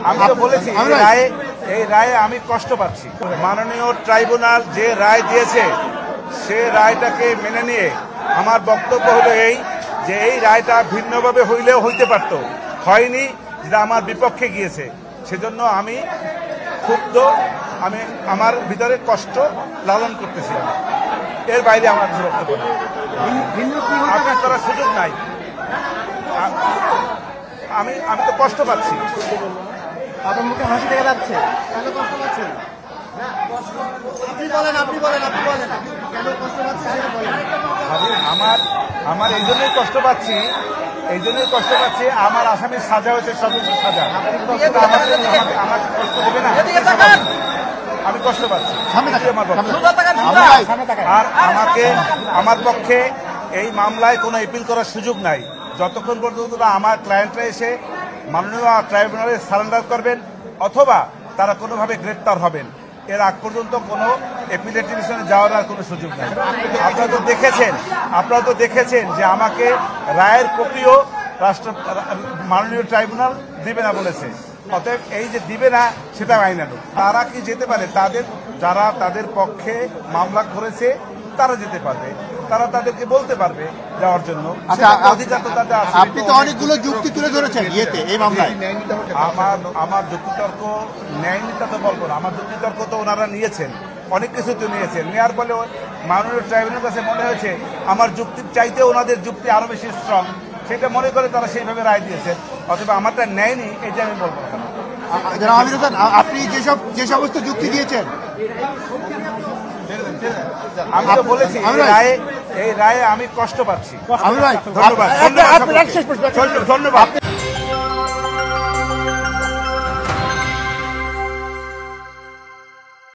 আমি তো বলেছি এই রায়ে আমি কষ্ট পাচ্ছি। মাননীয় ট্রাইব্যুনাল যে রায় দিয়েছে সে রায়টাকে মেনে নিয়ে আমার বক্তব্য হলো এই যে এই রায়টা ভিন্নভাবে হইলেও হইতে পারত, হয়নি, যেটা আমার বিপক্ষে গিয়েছে। সেজন্য আমি ক্ষুব্ধ, আমি আমার ভিতরে কষ্ট লালন করতেছি। এর বাইরে আমার কিছু বক্তব্য আপনার করার সুযোগ নাই। আমি তো কষ্ট পাচ্ছি। আপনার মুখে হাসি দেখা যাচ্ছে, কেন কষ্ট পাচ্ছেন? আপনি বলেন কেন কষ্ট পাচ্ছেন? আমার এই জন্যই কষ্ট পাচ্ছি, আমার আসামির সাজা হয়েছে সর্বোচ্চ সাজা। আমাকে কষ্ট দেবে না, আমি কষ্ট পাচ্ছি। আর আমার পক্ষে এই মামলায় কোনো এপিল করার সুযোগ নাই যতক্ষণ পর্যন্ত আমার ক্লায়েন্টরা এসে মাননীয় ট্রাইব্যুনালে সারেন্ডার করবেন অথবা তারা কোনোভাবে গ্রেপ্তার হবেন। এর আগ পর্যন্ত কোনো এপিলেট ডিভিশনে যাওয়ার আর কোনো সুযোগ নেই। আপনারা তো দেখেছেন যে আমাকে রায়ের কপিও মাননীয় ট্রাইব্যুনাল দিবে না বলেছে। অতএব এই যে দিবে না সেটা আইনানুগ। তারা কি যেতে পারে? যারা তাদের পক্ষে মামলা করেছে তারা যেতে পারবে, তারা তাদেরকে বলতে পারবে যাওয়ার জন্য। অধিকার তো তাদের আছে। আপনি তো অনেকগুলো যুক্তি তুলে ধরেছেন এই মামলায়। আমার যুক্তিতর্ক ন্যায় নিতে তো বলবো না, আমার যুক্তিতর্ক তো ওনারা নিয়েছেন, অনেক কিছু তো নিয়েছেন। নেওয়ার ফলে মাননীয় ট্রাইব্যুনালের কাছে মনে হয়েছে আমার যুক্তির চাইতে ওনাদের যুক্তি আরো বেশি স্ট্রং, সেটা মনে করে তারা সেইভাবে রায় দিয়েছেন। অথবা আমারটা নেয়নি, এটা আমি বলবো না। আপনি যে সমস্ত যুক্তি দিয়েছেন, আমি তো বলেছি এই রায়ে আমি কষ্ট পাচ্ছি। ধন্যবাদ।